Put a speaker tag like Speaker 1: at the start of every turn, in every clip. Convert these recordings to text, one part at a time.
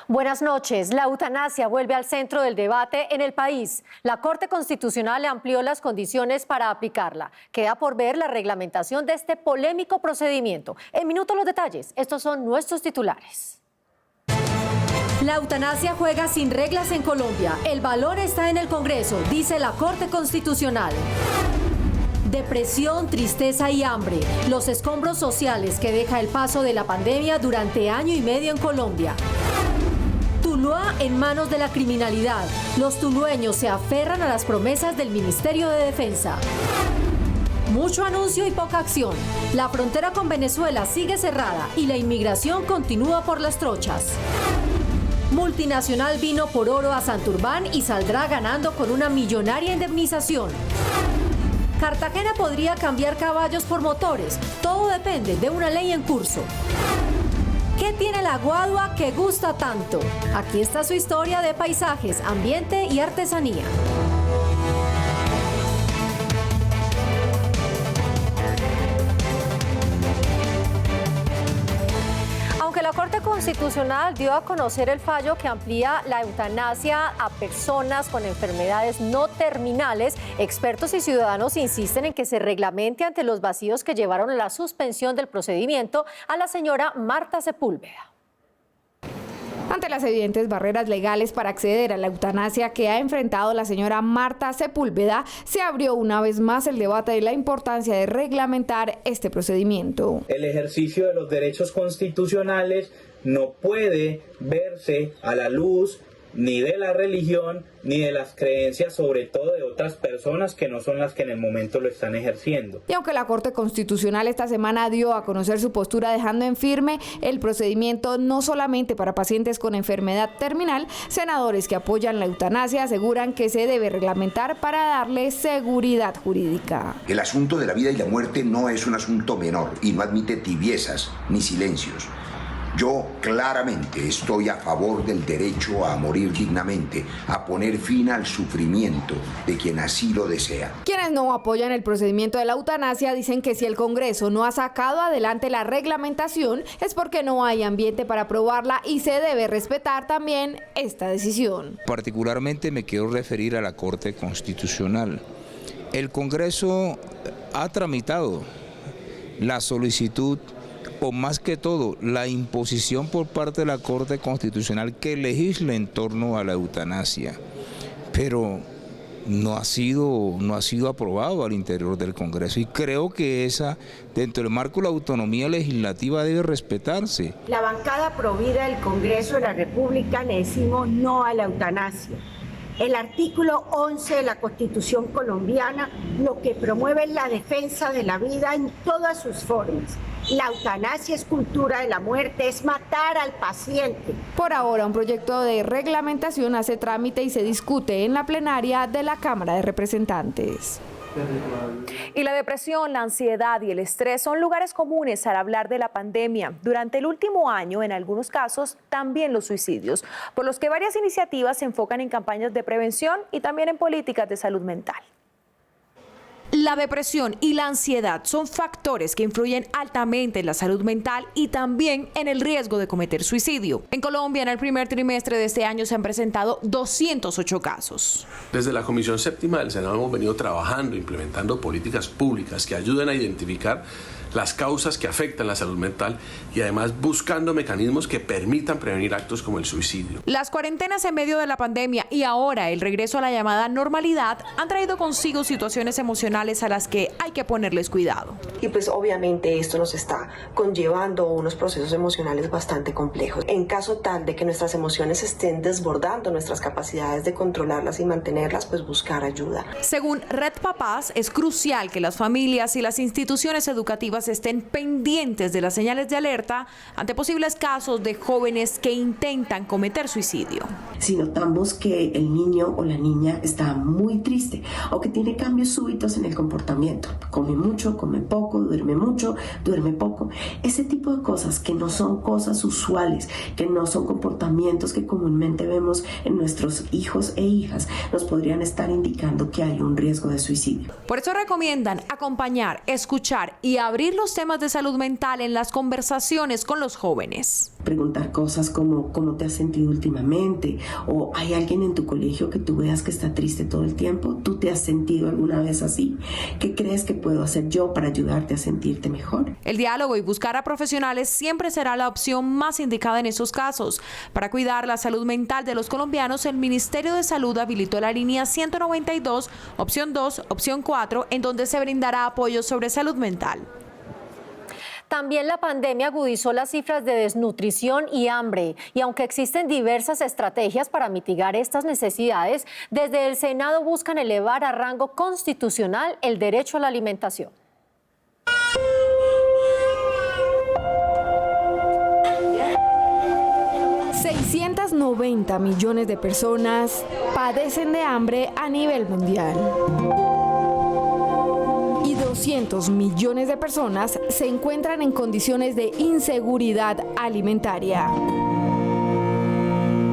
Speaker 1: Buenas noches. La eutanasia vuelve al centro del debate en el país. La Corte Constitucional amplió las condiciones para aplicarla. Queda por ver la reglamentación de este polémico procedimiento. En minutos los detalles. Estos son nuestros titulares. La eutanasia juega sin reglas en Colombia. El valor está en el Congreso, dice la Corte Constitucional. Depresión, tristeza y hambre. Los escombros sociales que deja el paso de la pandemia durante año y medio en Colombia. Tuluá en manos de la criminalidad. Los tulueños se aferran a las promesas del Ministerio de Defensa. Mucho anuncio y poca acción. La frontera con Venezuela sigue cerrada y la inmigración continúa por las trochas. Multinacional vino por oro a Santurbán y saldrá ganando con una millonaria indemnización. Cartagena podría cambiar caballos por motores. Todo depende de una ley en curso. ¿Qué tiene la guadua que gusta tanto? Aquí está su historia de paisajes, ambiente y artesanía. Aunque la Corte Constitucional dio a conocer el fallo que amplía la eutanasia a personas con enfermedades no terminales, expertos y ciudadanos insisten en que se reglamente ante los vacíos que llevaron a la suspensión del procedimiento a la señora Marta Sepúlveda.
Speaker 2: Ante las evidentes barreras legales para acceder a la eutanasia que ha enfrentado la señora Marta Sepúlveda, se abrió una vez más el debate de la importancia de reglamentar este procedimiento.
Speaker 3: El ejercicio de los derechos constitucionales no puede verse a la luz ni de la religión, ni de las creencias, sobre todo de otras personas que no son las que en el momento lo están ejerciendo.
Speaker 2: Y aunque la Corte Constitucional esta semana dio a conocer su postura dejando en firme el procedimiento no solamente para pacientes con enfermedad terminal, senadores que apoyan la eutanasia aseguran que se debe reglamentar para darle seguridad jurídica.
Speaker 4: El asunto de la vida y la muerte no es un asunto menor y no admite tibiezas ni silencios. Yo claramente estoy a favor del derecho a morir dignamente, a poner fin al sufrimiento de quien así lo desea.
Speaker 2: Quienes no apoyan el procedimiento de la eutanasia dicen que si el Congreso no ha sacado adelante la reglamentación es porque no hay ambiente para aprobarla y se debe respetar también esta decisión.
Speaker 5: Particularmente me quiero referir a la Corte Constitucional. El Congreso ha tramitado la solicitud, o más que todo, la imposición por parte de la Corte Constitucional que legisle en torno a la eutanasia, pero no ha sido aprobado al interior del Congreso y creo que esa, dentro del marco de la autonomía legislativa, debe respetarse.
Speaker 6: La bancada provida del Congreso de la República le decimos no a la eutanasia. El artículo 11 de la Constitución colombiana lo que promueve es la defensa de la vida en todas sus formas. La eutanasia es cultura de la muerte, es matar al paciente.
Speaker 2: Por ahora, un proyecto de reglamentación hace trámite y se discute en la plenaria de la Cámara de Representantes.
Speaker 7: Y la depresión, la ansiedad y el estrés son lugares comunes al hablar de la pandemia. Durante el último año, en algunos casos, también los suicidios, por los que varias iniciativas se enfocan en campañas de prevención y también en políticas de salud mental.
Speaker 8: La depresión y la ansiedad son factores que influyen altamente en la salud mental y también en el riesgo de cometer suicidio. En Colombia, en el primer trimestre de este año se han presentado 208 casos.
Speaker 9: Desde la Comisión Séptima del Senado hemos venido trabajando, implementando políticas públicas que ayuden a identificar las causas que afectan la salud mental y además buscando mecanismos que permitan prevenir actos como el suicidio.
Speaker 8: Las cuarentenas en medio de la pandemia y ahora el regreso a la llamada normalidad han traído consigo situaciones emocionales a las que hay que ponerles cuidado.
Speaker 10: Y pues obviamente esto nos está conllevando unos procesos emocionales bastante complejos. En caso tal de que nuestras emociones estén desbordando nuestras capacidades de controlarlas y mantenerlas, pues buscar ayuda.
Speaker 8: Según Red Papás, es crucial que las familias y las instituciones educativas estén pendientes de las señales de alerta ante posibles casos de jóvenes que intentan cometer suicidio.
Speaker 11: Si notamos que el niño o la niña está muy triste o que tiene cambios súbitos en el comportamiento, come mucho, come poco, duerme mucho, duerme poco, ese tipo de cosas que no son cosas usuales, que no son comportamientos que comúnmente vemos en nuestros hijos e hijas, nos podrían estar indicando que hay un riesgo de suicidio.
Speaker 8: Por eso recomiendan acompañar, escuchar y abrir incluir los temas de salud mental en las conversaciones con los jóvenes.
Speaker 11: Preguntar cosas como ¿cómo te has sentido últimamente? O ¿hay alguien en tu colegio que tú veas que está triste todo el tiempo? ¿Tú te has sentido alguna vez así? ¿Qué crees que puedo hacer yo para ayudarte a sentirte mejor?
Speaker 8: El diálogo y buscar a profesionales siempre será la opción más indicada en esos casos. Para cuidar la salud mental de los colombianos, el Ministerio de Salud habilitó la línea 192, opción 2, opción 4, en donde se brindará apoyo sobre salud mental.
Speaker 1: También la pandemia agudizó las cifras de desnutrición y hambre, y aunque existen diversas estrategias para mitigar estas necesidades, desde el Senado buscan elevar a rango constitucional el derecho a la alimentación.
Speaker 2: $690 millones de personas padecen de hambre a nivel mundial. Y 200 millones de personas se encuentran en condiciones de inseguridad alimentaria.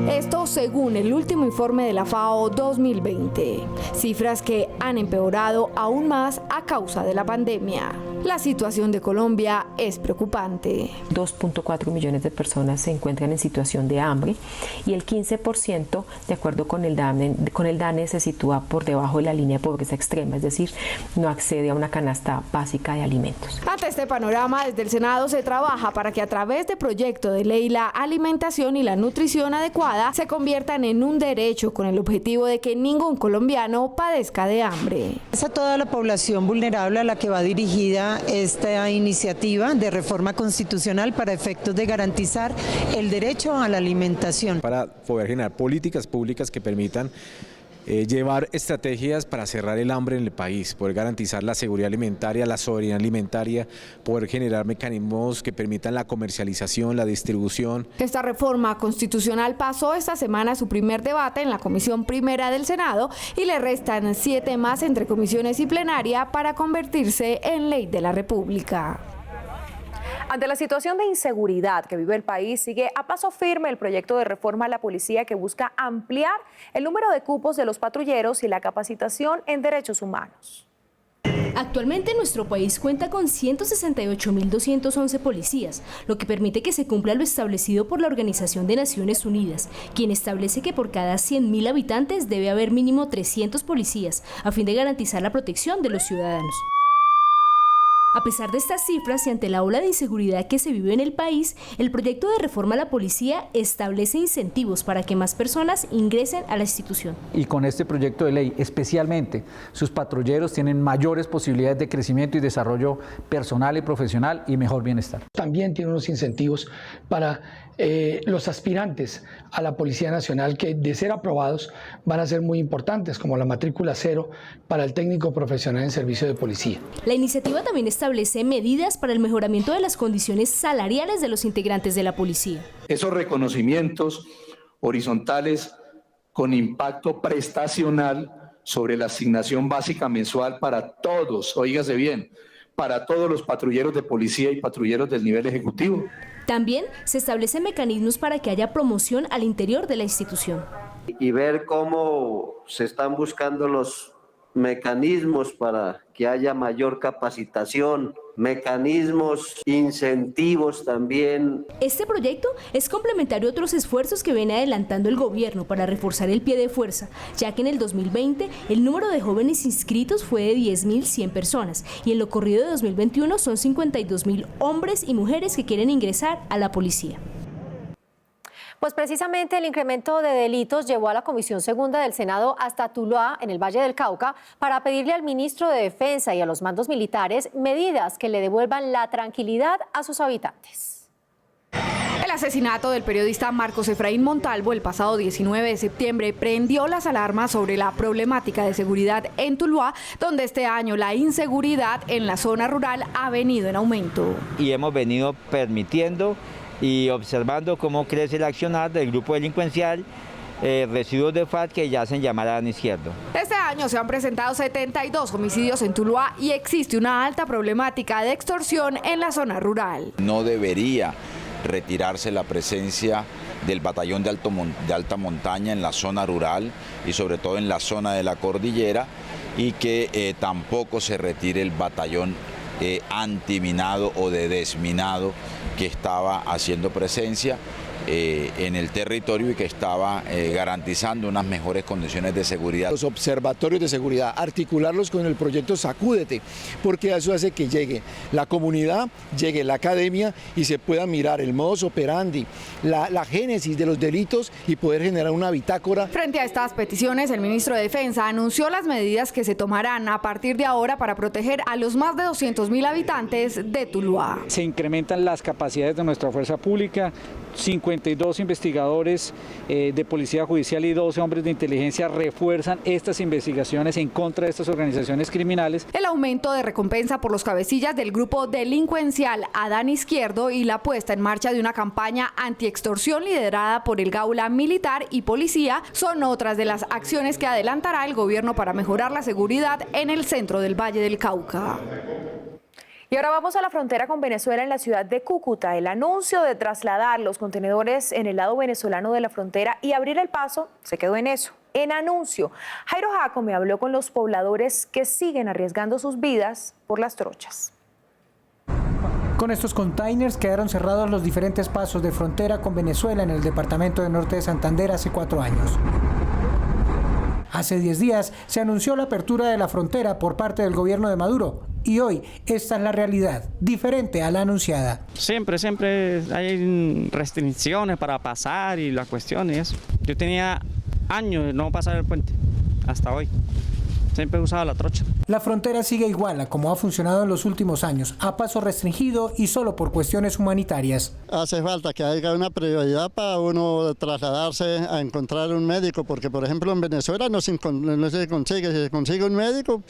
Speaker 2: Esto según el último informe de la FAO 2020, cifras que han empeorado aún más a causa de la pandemia. La situación de Colombia es preocupante.
Speaker 12: 2.4 millones de personas se encuentran en situación de hambre y el 15%, de acuerdo con el DANE, se sitúa por debajo de la línea de pobreza extrema, es decir, no accede a una canasta básica de alimentos.
Speaker 2: Ante este panorama, desde el Senado se trabaja para que a través de proyecto de ley la alimentación y la nutrición adecuada se conviertan en un derecho con el objetivo de que ningún colombiano padezca de hambre.
Speaker 13: Es a toda la población vulnerable a la que va dirigida esta iniciativa de reforma constitucional para efectos de garantizar el derecho a la alimentación.
Speaker 14: Para poder generar políticas públicas que permitan llevar estrategias para cerrar el hambre en el país, poder garantizar la seguridad alimentaria, la soberanía alimentaria, poder generar mecanismos que permitan la comercialización, la distribución.
Speaker 2: Esta reforma constitucional pasó esta semana su primer debate en la Comisión Primera del Senado y le restan 7 más entre comisiones y plenaria para convertirse en ley de la República.
Speaker 7: Ante la situación de inseguridad que vive el país, sigue a paso firme el proyecto de reforma a la policía que busca ampliar el número de cupos de los patrulleros y la capacitación en derechos humanos.
Speaker 15: Actualmente nuestro país cuenta con 168.211 policías, lo que permite que se cumpla lo establecido por la Organización de Naciones Unidas, quien establece que por cada 100.000 habitantes debe haber mínimo 300 policías, a fin de garantizar la protección de los ciudadanos. A pesar de estas cifras y ante la ola de inseguridad que se vive en el país, el proyecto de reforma a la policía establece incentivos para que más personas ingresen a la institución.
Speaker 16: Y con este proyecto de ley, especialmente, sus patrulleros tienen mayores posibilidades de crecimiento y desarrollo personal y profesional y mejor bienestar.
Speaker 17: También tiene unos incentivos para los aspirantes a la Policía Nacional que, de ser aprobados, van a ser muy importantes, como la matrícula 0 para el técnico profesional en servicio de policía.
Speaker 15: La iniciativa también establece medidas para el mejoramiento de las condiciones salariales de los integrantes de la policía.
Speaker 18: Esos reconocimientos horizontales con impacto prestacional sobre la asignación básica mensual para todos, oígase bien, para todos los patrulleros de policía y patrulleros del nivel ejecutivo.
Speaker 15: También se establecen mecanismos para que haya promoción al interior de la institución.
Speaker 19: Y ver cómo se están buscando los mecanismos para que haya mayor capacitación, mecanismos, incentivos también.
Speaker 15: Este proyecto es complementario a otros esfuerzos que viene adelantando el gobierno para reforzar el pie de fuerza, ya que en el 2020 el número de jóvenes inscritos fue de 10.100 personas y en lo corrido de 2021 son 52.000 hombres y mujeres que quieren ingresar a la policía.
Speaker 1: Pues precisamente el incremento de delitos llevó a la Comisión Segunda del Senado hasta Tuluá, en el Valle del Cauca, para pedirle al ministro de Defensa y a los mandos militares medidas que le devuelvan la tranquilidad a sus habitantes.
Speaker 2: El asesinato del periodista Marcos Efraín Montalvo el pasado 19 de septiembre prendió las alarmas sobre la problemática de seguridad en Tuluá, donde este año la inseguridad en la zona rural ha venido en aumento.
Speaker 20: Y hemos venido permitiendo y observando cómo crece el accionar del grupo delincuencial, residuos de FARC que yacen llamarán izquierdo.
Speaker 2: Este año se han presentado 72 homicidios en Tuluá y existe una alta problemática de extorsión en la zona rural.
Speaker 21: No debería retirarse la presencia del batallón de alta montaña en la zona rural y sobre todo en la zona de la cordillera, y que tampoco se retire el batallón antiminado o de desminado que estaba haciendo presencia en el territorio y que estaba garantizando unas mejores condiciones de seguridad.
Speaker 3: Los observatorios de seguridad, articularlos con el proyecto Sacúdete, porque eso hace que llegue la comunidad, llegue la academia y se pueda mirar el modus operandi, la génesis de los delitos y poder generar una bitácora.
Speaker 2: Frente a estas peticiones, el ministro de Defensa anunció las medidas que se tomarán a partir de ahora para proteger a los más de 200.000 habitantes de Tuluá.
Speaker 16: Se incrementan las capacidades de nuestra fuerza pública, 52 investigadores de Policía Judicial y 12 hombres de inteligencia refuerzan estas investigaciones en contra de estas organizaciones criminales.
Speaker 2: El aumento de recompensa por los cabecillas del grupo delincuencial Adán Izquierdo y la puesta en marcha de una campaña antiextorsión liderada por el Gaula Militar y Policía son otras de las acciones que adelantará el gobierno para mejorar la seguridad en el centro del Valle del Cauca.
Speaker 7: Y ahora vamos a la frontera con Venezuela en la ciudad de Cúcuta. El anuncio de trasladar los contenedores en el lado venezolano de la frontera y abrir el paso se quedó en eso, en anuncio. Jairo Jaco me habló con los pobladores que siguen arriesgando sus vidas por las trochas.
Speaker 22: Con estos containers quedaron cerrados los diferentes pasos de frontera con Venezuela en el departamento de Norte de Santander hace 4 años. Hace 10 días se anunció la apertura de la frontera por parte del gobierno de Maduro y hoy esta es la realidad, diferente a la anunciada.
Speaker 23: Siempre hay restricciones para pasar y las cuestiones. Yo tenía años de no pasar el puente, hasta hoy. Siempre he usado la trocha.
Speaker 22: La frontera sigue igual a como ha funcionado en los últimos años, a paso restringido y solo por cuestiones humanitarias.
Speaker 24: Hace falta que haya una prioridad para uno trasladarse a encontrar un médico, porque por ejemplo en Venezuela no se consigue, si se consigue un médico,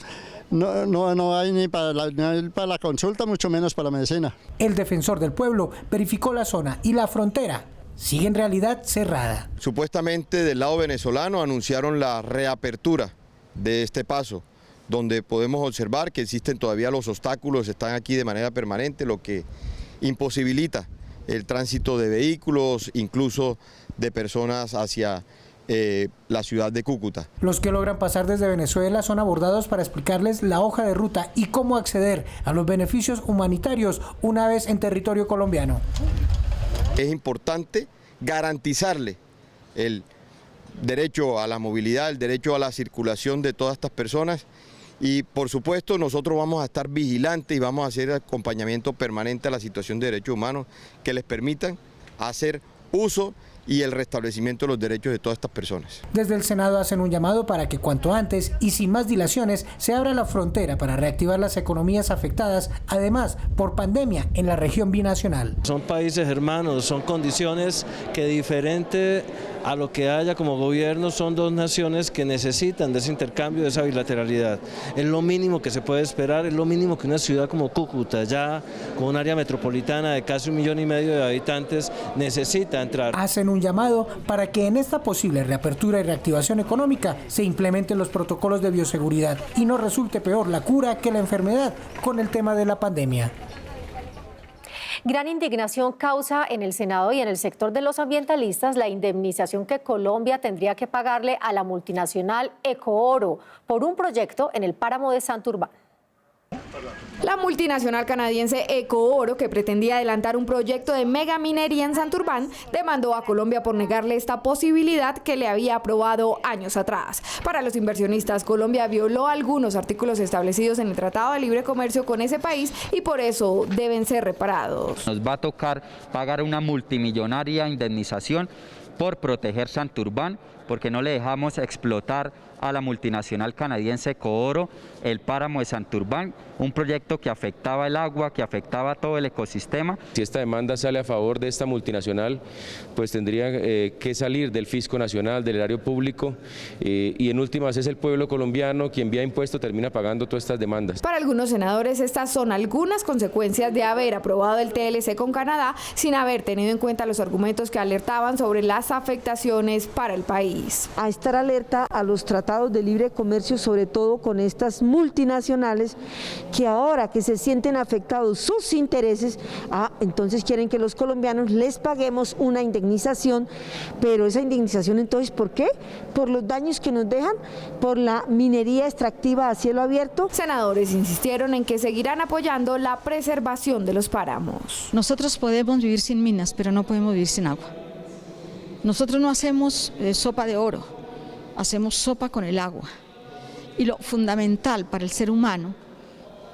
Speaker 24: no hay ni para la consulta, mucho menos para la medicina.
Speaker 22: El defensor del pueblo verificó la zona y la frontera sigue en realidad cerrada.
Speaker 25: Supuestamente del lado venezolano anunciaron la reapertura de este paso, donde podemos observar que existen todavía los obstáculos, están aquí de manera permanente, lo que imposibilita el tránsito de vehículos, incluso de personas hacia la ciudad de Cúcuta.
Speaker 22: Los que logran pasar desde Venezuela son abordados para explicarles la hoja de ruta y cómo acceder a los beneficios humanitarios una vez en territorio colombiano.
Speaker 25: Es importante garantizarle el derecho a la movilidad, el derecho a la circulación de todas estas personas y por supuesto nosotros vamos a estar vigilantes y vamos a hacer acompañamiento permanente a la situación de derechos humanos que les permitan hacer uso y el restablecimiento de los derechos de todas estas personas.
Speaker 22: Desde el Senado hacen un llamado para que cuanto antes y sin más dilaciones se abra la frontera para reactivar las economías afectadas, además por pandemia en la región binacional.
Speaker 26: Son países hermanos, son condiciones que diferente a lo que haya como gobierno son dos naciones que necesitan de ese intercambio, de esa bilateralidad. Es lo mínimo que se puede esperar, es lo mínimo que una ciudad como Cúcuta, ya con un área metropolitana de casi 1,5 millones de habitantes, necesita entrar.
Speaker 22: Hacen un llamado para que en esta posible reapertura y reactivación económica se implementen los protocolos de bioseguridad y no resulte peor la cura que la enfermedad con el tema de la pandemia.
Speaker 1: Gran indignación causa en el Senado y en el sector de los ambientalistas la indemnización que Colombia tendría que pagarle a la multinacional Ecooro por un proyecto en el páramo de Santurbán.
Speaker 2: La multinacional canadiense Ecooro, que pretendía adelantar un proyecto de megaminería en Santurbán, demandó a Colombia por negarle esta posibilidad que le había aprobado años atrás. Para los inversionistas, Colombia violó algunos artículos establecidos en el Tratado de Libre Comercio con ese país y por eso deben ser reparados.
Speaker 27: Nos va a tocar pagar una multimillonaria indemnización por proteger Santurbán, porque no le dejamos explotar a la multinacional canadiense Ecooro el páramo de Santurbán, un proyecto que afectaba el agua, que afectaba todo el ecosistema.
Speaker 28: Si esta demanda sale a favor de esta multinacional, pues tendría que salir del fisco nacional, del erario público, y en últimas es el pueblo colombiano quien vía impuesto termina pagando todas estas demandas.
Speaker 2: Para algunos senadores estas son algunas consecuencias de haber aprobado el TLC con Canadá sin haber tenido en cuenta los argumentos que alertaban sobre las afectaciones para el país.
Speaker 29: A estar alerta a los tratados
Speaker 4: tratados de libre comercio, sobre todo con estas multinacionales, que ahora que se sienten afectados sus intereses, entonces quieren que los colombianos les paguemos una indemnización, pero esa indemnización entonces, ¿por qué? Por los daños que nos dejan, por la minería extractiva a cielo abierto.
Speaker 2: Senadores insistieron en que seguirán apoyando la preservación de los páramos.
Speaker 5: Nosotros podemos vivir sin minas, pero no podemos vivir sin agua. Nosotros no hacemos sopa de oro, hacemos sopa con el agua. Y lo fundamental para el ser humano,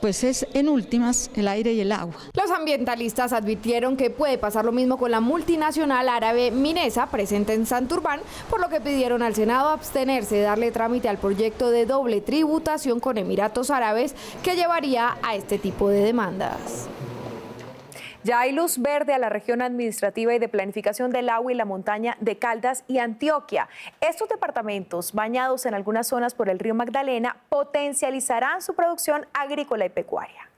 Speaker 5: pues es en últimas el aire y el agua.
Speaker 2: Los ambientalistas advirtieron que puede pasar lo mismo con la multinacional árabe Minesa, presente en Santurbán, por lo que pidieron al Senado abstenerse de darle trámite al proyecto de doble tributación con Emiratos Árabes que llevaría a este tipo de demandas.
Speaker 7: Ya hay luz verde a la región administrativa y de planificación del agua y la montaña de Caldas y Antioquia. Estos departamentos, bañados en algunas zonas por el río Magdalena, potencializarán su producción agrícola y pecuaria.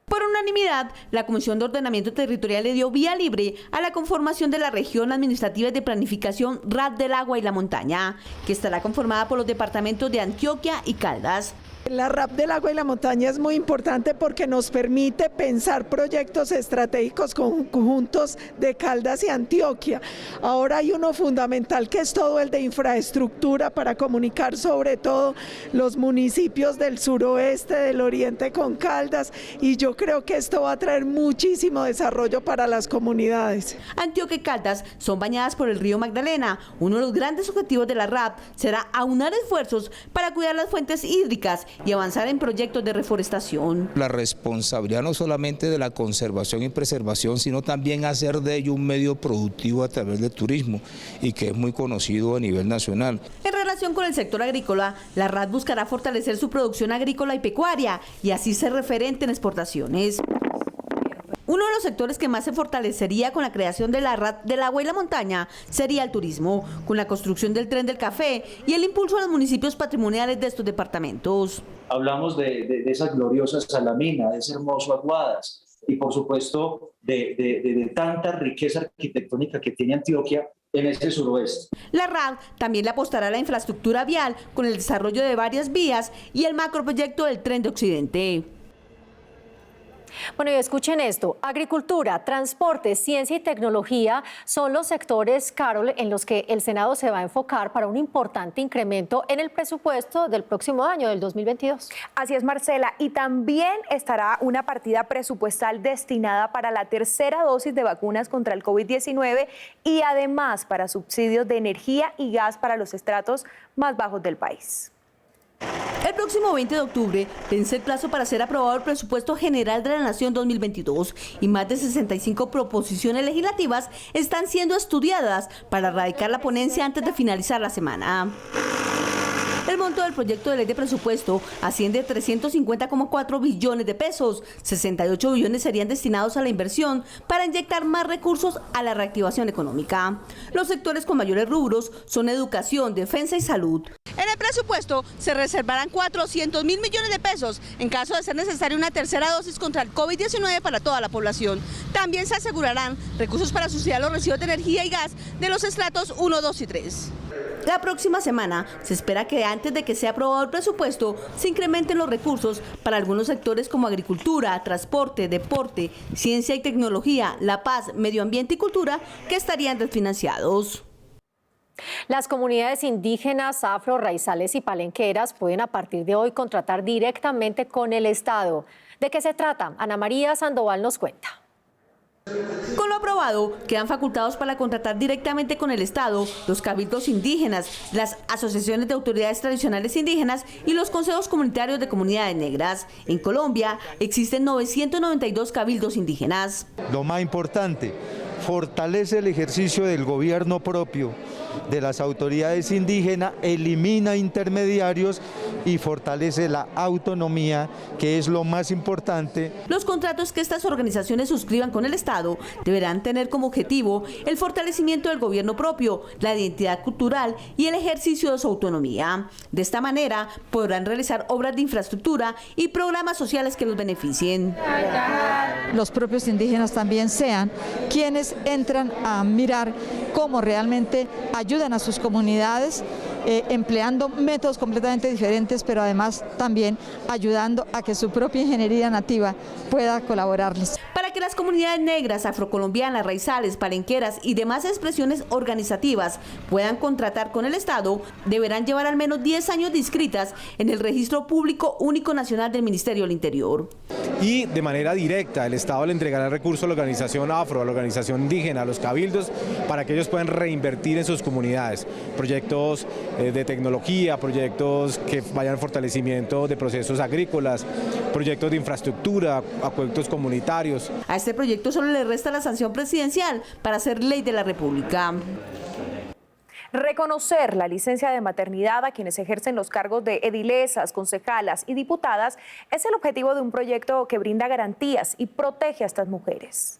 Speaker 6: Por unanimidad, la Comisión de Ordenamiento Territorial le dio vía libre a la conformación de la región administrativa y de planificación RAD del agua y la montaña, que estará conformada por los departamentos de Antioquia y Caldas.
Speaker 8: La RAP del agua y la montaña es muy importante porque nos permite pensar proyectos estratégicos conjuntos de Caldas y Antioquia. Ahora hay uno fundamental que es todo el de infraestructura para comunicar sobre todo los municipios del suroeste, del oriente con Caldas, y yo creo que esto va a traer muchísimo desarrollo para las comunidades.
Speaker 6: Antioquia y Caldas son bañadas por el río Magdalena. Uno de los grandes objetivos de la RAP será aunar esfuerzos para cuidar las fuentes hídricas y avanzar en proyectos de reforestación.
Speaker 9: La responsabilidad no solamente de la conservación y preservación, sino también hacer de ello un medio productivo a través del turismo y que es muy conocido a nivel nacional.
Speaker 6: En relación con el sector agrícola, la RAD buscará fortalecer su producción agrícola y pecuaria y así ser referente en exportaciones. Uno de los sectores que más se fortalecería con la creación de la RAD del agua y la montaña sería el turismo, con la construcción del tren del café y el impulso a los municipios patrimoniales de estos departamentos.
Speaker 10: Hablamos de esas gloriosas Salamina, de ese hermoso Aguadas y por supuesto de tanta riqueza arquitectónica que tiene Antioquia en ese suroeste.
Speaker 6: La RAD también le apostará a la infraestructura vial con el desarrollo de varias vías y el macroproyecto del tren de Occidente.
Speaker 1: Bueno, y escuchen esto, agricultura, transporte, ciencia y tecnología son los sectores, Carol, en los que el Senado se va a enfocar para un importante incremento en el presupuesto del próximo año, del 2022.
Speaker 7: Así es, Marcela, y también estará una partida presupuestal destinada para la tercera dosis de vacunas contra el COVID-19 y además para subsidios de energía y gas para los estratos más bajos del país.
Speaker 6: El próximo 20 de octubre vence el plazo para ser aprobado el presupuesto general de la Nación 2022 y más de 65 proposiciones legislativas están siendo estudiadas para erradicar la ponencia antes de finalizar la semana. El monto del proyecto de ley de presupuesto asciende a 350,4 billones de pesos. 68 billones serían destinados a la inversión para inyectar más recursos a la reactivación económica. Los sectores con mayores rubros son educación, defensa y salud. En el presupuesto se reservarán 400.000 millones de pesos en caso de ser necesaria una tercera dosis contra el COVID-19 para toda la población. También se asegurarán recursos para subsidiar los recibos de energía y gas de los estratos 1, 2 y 3. La próxima semana se espera que antes de que sea aprobado el presupuesto se incrementen los recursos para algunos sectores como agricultura, transporte, deporte, ciencia y tecnología, la paz, medio ambiente y cultura que estarían desfinanciados.
Speaker 1: Las comunidades indígenas, afro, raizales y palenqueras pueden a partir de hoy contratar directamente con el Estado. ¿De qué se trata? Ana María Sandoval nos cuenta.
Speaker 6: Con lo aprobado, quedan facultados para contratar directamente con el Estado, los cabildos indígenas, las asociaciones de autoridades tradicionales indígenas y los consejos comunitarios de comunidades negras. En Colombia existen 992 cabildos indígenas.
Speaker 11: Lo más importante, fortalece el ejercicio del gobierno propio de las autoridades indígenas, elimina intermediarios y fortalece la autonomía, que es lo más importante.
Speaker 6: Los contratos que estas organizaciones suscriban con el Estado deberán tener como objetivo el fortalecimiento del gobierno propio, la identidad cultural y el ejercicio de su autonomía. De esta manera podrán realizar obras de infraestructura y programas sociales que los beneficien.
Speaker 5: Los propios indígenas también sean quienes entran a mirar cómo realmente ayudan a sus comunidades empleando métodos completamente diferentes, pero además también ayudando a que su propia ingeniería nativa pueda colaborarles.
Speaker 6: Para que las comunidades negras, afrocolombianas, raizales, palenqueras y demás expresiones organizativas puedan contratar con el Estado, deberán llevar al menos 10 años de inscritas en el Registro Público Único Nacional del Ministerio del Interior.
Speaker 12: Y de manera directa el Estado le entregará el recurso a la organización afro, a la organización indígena, a los cabildos, para que ellos puedan reinvertir en sus comunidades. Proyectos de tecnología, proyectos que vayan al fortalecimiento de procesos agrícolas, proyectos de infraestructura, acueductos comunitarios.
Speaker 6: A este proyecto solo le resta la sanción presidencial para ser ley de la República.
Speaker 7: Reconocer la licencia de maternidad a quienes ejercen los cargos de edilesas, concejalas y diputadas es el objetivo de un proyecto que brinda garantías y protege a estas mujeres.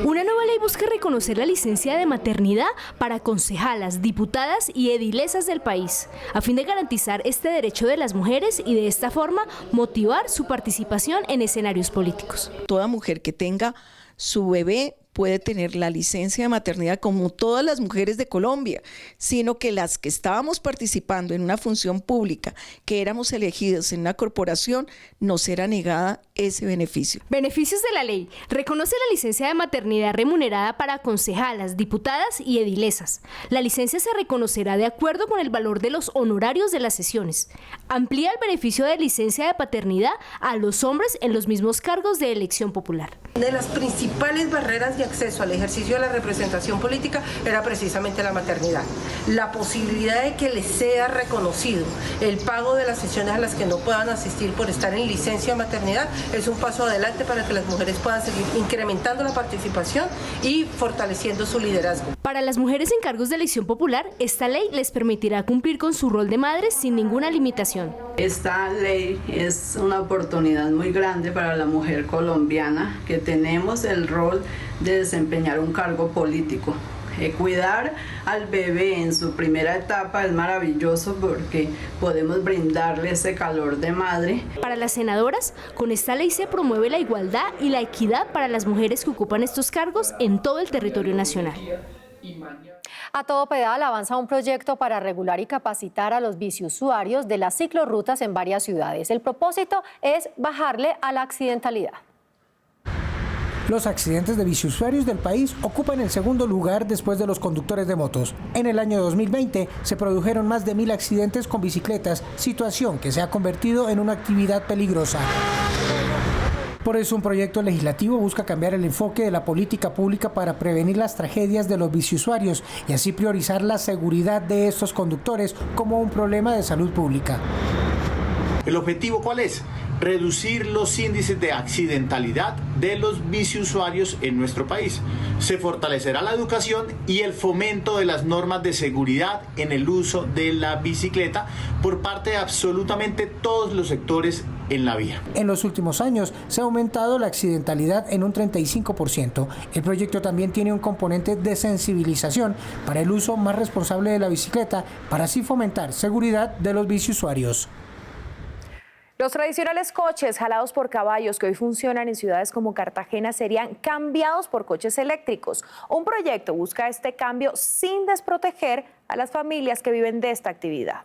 Speaker 13: Una nueva ley busca reconocer la licencia de maternidad para concejalas, diputadas y edilesas del país, a fin de garantizar este derecho de las mujeres y de esta forma motivar su participación en escenarios políticos.
Speaker 14: Toda mujer que tenga su bebé puede tener la licencia de maternidad como todas las mujeres de Colombia, sino que las que estábamos participando en una función pública, que éramos elegidas en una corporación, nos era negada ese beneficio.
Speaker 13: Beneficios de la ley. Reconoce la licencia de maternidad remunerada para concejalas, diputadas y edilesas. La licencia se reconocerá de acuerdo con el valor de los honorarios de las sesiones. Amplía el beneficio de licencia de paternidad a los hombres en los mismos cargos de elección popular.
Speaker 15: De las principales barreras de acceso al ejercicio de la representación política era precisamente la maternidad. La posibilidad de que les sea reconocido el pago de las sesiones a las que no puedan asistir por estar en licencia de maternidad es un paso adelante para que las mujeres puedan seguir incrementando la participación y fortaleciendo su liderazgo.
Speaker 13: Para las mujeres en cargos de elección popular, esta ley les permitirá cumplir con su rol de madres sin ninguna limitación.
Speaker 17: Esta ley es una oportunidad muy grande para la mujer colombiana que tenemos el rol de desempeñar un cargo político. Cuidar al bebé en su primera etapa es maravilloso porque podemos brindarle ese calor de madre.
Speaker 13: Para las senadoras, con esta ley se promueve la igualdad y la equidad para las mujeres que ocupan estos cargos en todo el territorio nacional.
Speaker 1: A todo pedal avanza un proyecto para regular y capacitar a los biciusuarios de las ciclorrutas en varias ciudades. El propósito es bajarle a la accidentalidad.
Speaker 22: Los accidentes de biciusuarios del país ocupan el segundo lugar después de los conductores de motos. En el año 2020 se produjeron más de 1000 accidentes con bicicletas, situación que se ha convertido en una actividad peligrosa. Por eso un proyecto legislativo busca cambiar el enfoque de la política pública para prevenir las tragedias de los biciusuarios y así priorizar la seguridad de estos conductores como un problema de salud pública.
Speaker 18: ¿El objetivo cuál es? Reducir los índices de accidentalidad de los biciusuarios en nuestro país. Se fortalecerá la educación y el fomento de las normas de seguridad en el uso de la bicicleta por parte de absolutamente todos los sectores en la vía.
Speaker 22: En los últimos años se ha aumentado la accidentalidad en un 35%. El proyecto también tiene un componente de sensibilización para el uso más responsable de la bicicleta para así fomentar seguridad de los biciusuarios.
Speaker 7: Los tradicionales coches jalados por caballos que hoy funcionan en ciudades como Cartagena serían cambiados por coches eléctricos. Un proyecto busca este cambio sin desproteger a las familias que viven de esta actividad.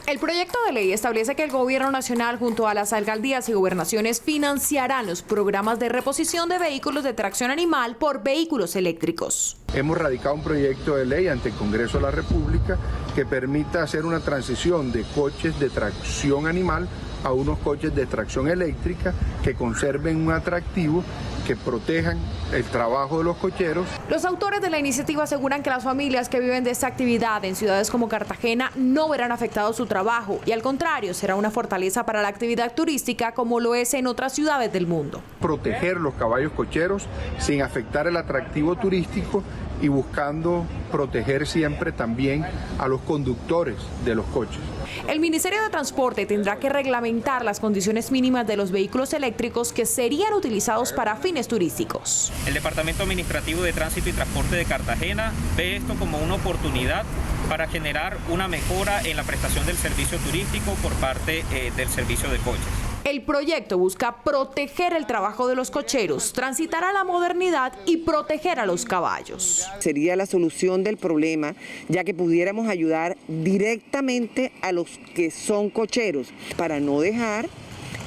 Speaker 19: El proyecto de ley establece que el Gobierno Nacional junto a las alcaldías y gobernaciones financiarán los programas de reposición de vehículos de tracción animal por vehículos eléctricos.
Speaker 20: Hemos radicado un proyecto de ley ante el Congreso de la República que permita hacer una transición de coches de tracción animal a unos coches de tracción eléctrica que conserven un atractivo, que protejan el trabajo de los cocheros.
Speaker 19: Los autores de la iniciativa aseguran que las familias que viven de esta actividad en ciudades como Cartagena no verán afectado su trabajo y al contrario será una fortaleza para la actividad turística como lo es en otras ciudades del mundo.
Speaker 20: Proteger los caballos cocheros sin afectar el atractivo turístico y buscando proteger siempre también a los conductores de los coches.
Speaker 19: El Ministerio de Transporte tendrá que reglamentar las condiciones mínimas de los vehículos eléctricos que serían utilizados para fines turísticos.
Speaker 29: El Departamento Administrativo de Tránsito y Transporte de Cartagena ve esto como una oportunidad para generar una mejora en la prestación del servicio turístico por parte del servicio de coches.
Speaker 19: El proyecto busca proteger el trabajo de los cocheros, transitar a la modernidad y proteger a los caballos.
Speaker 3: Sería la solución del problema, ya que pudiéramos ayudar directamente a los que son cocheros, para no dejar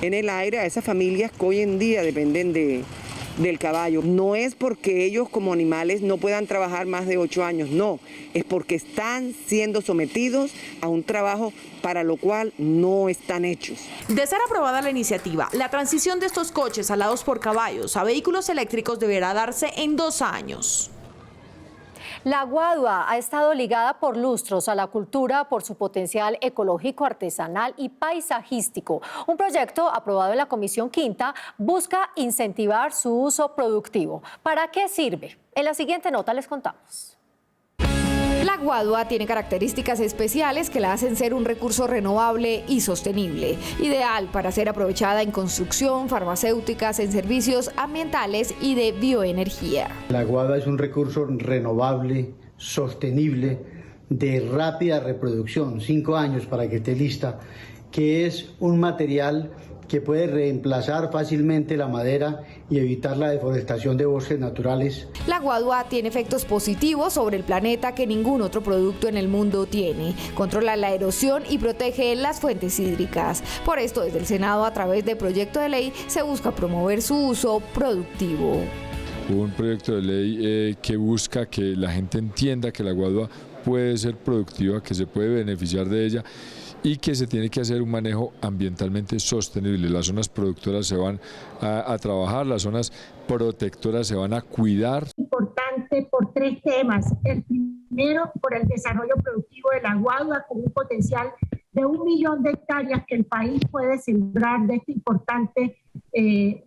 Speaker 3: en el aire a esas familias que hoy en día dependen del caballo. No es porque ellos como animales no puedan trabajar más de 8 años, no, es porque están siendo sometidos a un trabajo para lo cual no están hechos.
Speaker 19: De ser aprobada la iniciativa, la transición de estos coches alados por caballos a vehículos eléctricos deberá darse en 2 años.
Speaker 1: La guadua ha estado ligada por lustros a la cultura por su potencial ecológico, artesanal y paisajístico. Un proyecto aprobado en la Comisión Quinta busca incentivar su uso productivo. ¿Para qué sirve? En la siguiente nota les contamos.
Speaker 2: La guadua tiene características especiales que la hacen ser un recurso renovable y sostenible, ideal para ser aprovechada en construcción, farmacéuticas, en servicios ambientales y de bioenergía.
Speaker 16: La guadua es un recurso renovable, sostenible, de rápida reproducción, 5 años para que esté lista, que es un material que puede reemplazar fácilmente la madera y evitar la deforestación de bosques naturales.
Speaker 2: La guadua tiene efectos positivos sobre el planeta que ningún otro producto en el mundo tiene. Controla la erosión y protege las fuentes hídricas. Por esto, desde el Senado, a través de proyecto de ley, se busca promover su uso productivo.
Speaker 21: Un proyecto de ley que busca que la gente entienda que la guadua puede ser productiva, que se puede beneficiar de ella, y que se tiene que hacer un manejo ambientalmente sostenible. Las zonas productoras se van a trabajar, las zonas protectoras se van a cuidar.
Speaker 23: Importante por 3 temas. El primero, por el desarrollo productivo de la guadua, con un potencial de 1 millón de hectáreas que el país puede sembrar de este importante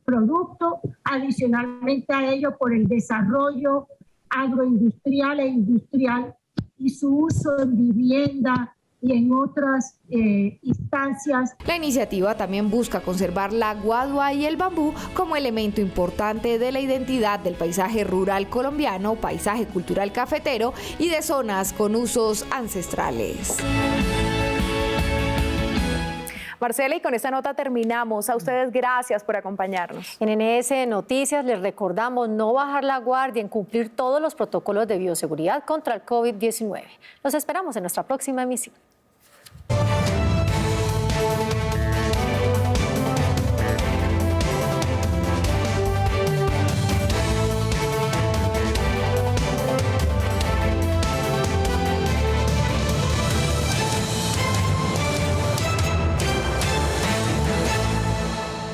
Speaker 23: producto. Adicionalmente a ello, por el desarrollo agroindustrial e industrial y su uso en vivienda y en otras instancias.
Speaker 2: La iniciativa también busca conservar la guadua y el bambú como elemento importante de la identidad del paisaje rural colombiano, paisaje cultural cafetero y de zonas con usos ancestrales.
Speaker 7: Marcela, y con esta nota terminamos. A ustedes gracias por acompañarnos.
Speaker 1: En NS Noticias les recordamos no bajar la guardia en cumplir todos los protocolos de bioseguridad contra el COVID-19. Los esperamos en nuestra próxima emisión.